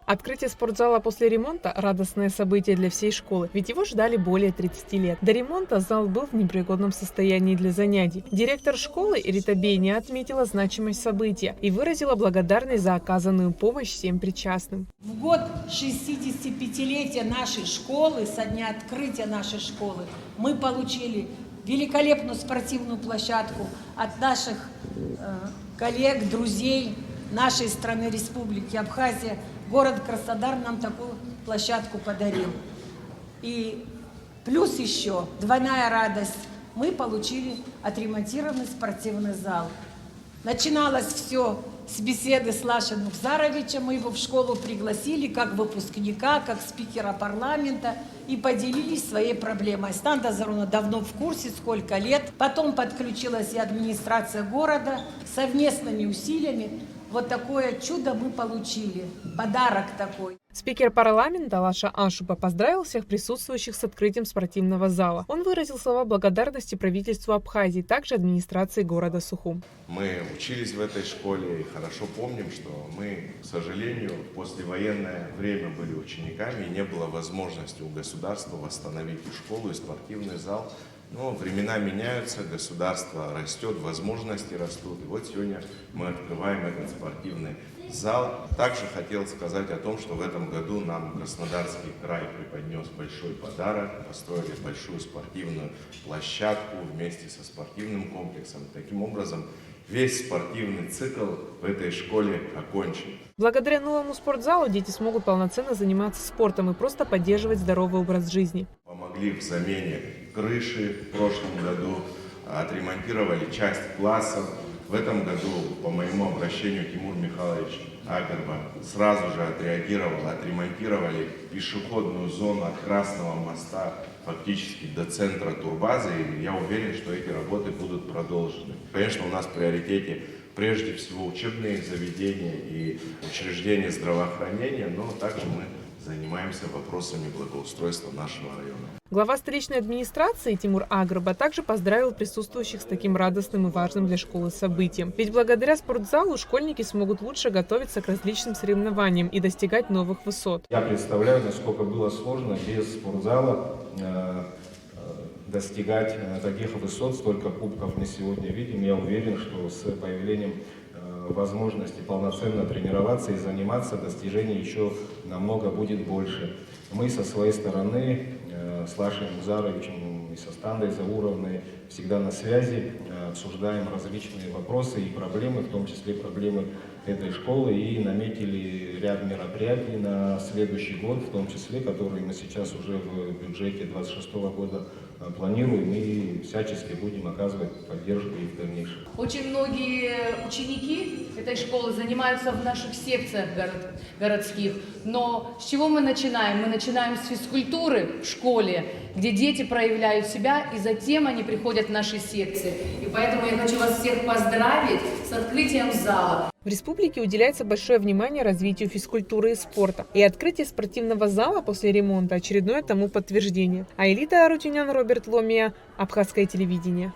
Открытие спортзала после ремонта – радостное событие для всей школы, ведь его ждали более 30 лет. До ремонта зал был в непригодном состоянии для занятий. Директор школы Рита Бейня отметила значимость события и выразила благодарность за оказанную помощь всем причастным. В год 65-летия нашей школы, со дня открытия нашей школы, мы получили великолепную спортивную площадку от наших коллег, друзей нашей страны, Республики Абхазия. Город Краснодар нам такую площадку подарил. И плюс еще двойная радость. Мы получили отремонтированный спортивный зал. Начиналось все с беседы с Лашей Нукзаровичем. Мы его в школу пригласили как выпускника, как спикера парламента и поделились своей проблемой. Станда Заруна давно в курсе, сколько лет. Потом подключилась и администрация города. Совместными усилиями вот такое чудо мы получили. Подарок такой. Спикер парламента Лаша Ашупа поздравил всех присутствующих с открытием спортивного зала. Он выразил слова благодарности правительству Абхазии, также администрации города Сухум. Мы учились в этой школе и хорошо помним, что мы, к сожалению, в послевоенное время были учениками и не было возможности у государства восстановить и школу, и спортивный зал. Но времена меняются, государство растет, возможности растут. И вот сегодня мы открываем этот спортивный зал. Также хотел сказать о том, что в этом году нам Краснодарский край преподнес большой подарок. Построили большую спортивную площадку вместе со спортивным комплексом. Таким образом, весь спортивный цикл в этой школе окончен. Благодаря новому спортзалу дети смогут полноценно заниматься спортом и просто поддерживать здоровый образ жизни. Помогли в замене крыши в прошлом году, отремонтировали часть классов. В этом году, по моему обращению, Тимур Михайлович Агарба сразу же отреагировал, отремонтировали пешеходную зону от Красного моста фактически до центра турбазы. И я уверен, что эти работы будут продолжены. Конечно, у нас в приоритете прежде всего учебные заведения и учреждения здравоохранения, но также мы занимаемся вопросами благоустройства нашего района. Глава столичной администрации Тимур Агарба также поздравил присутствующих с таким радостным и важным для школы событием. Ведь благодаря спортзалу школьники смогут лучше готовиться к различным соревнованиям и достигать новых высот. Я представляю, насколько было сложно без спортзала достигать таких высот, столько кубков мы сегодня видим. Я уверен, что с появлением возможности полноценно тренироваться и заниматься, достижений еще намного будет больше. Мы со своей стороны с Лашей Нукзаровичем и со Стандой Зауровной всегда на связи, обсуждаем различные вопросы и проблемы, в том числе проблемы этой школы, и наметили ряд мероприятий на следующий год, в том числе, которые мы сейчас уже в бюджете 2026 года планируем и всячески будем оказывать поддержку и в дальнейшем. Очень многие ученики этой школы занимаются в наших секциях городских, но с чего мы начинаем? Мы начинаем с физкультуры в школе, где дети проявляют себя, и затем они приходят в наши секции. И поэтому я хочу вас всех поздравить с открытием зала. В республике уделяется большое внимание развитию физкультуры и спорта. И открытие спортивного зала после ремонта – очередное тому подтверждение. Аэлита Арутюнян, Роберт Ломия, Абхазское телевидение.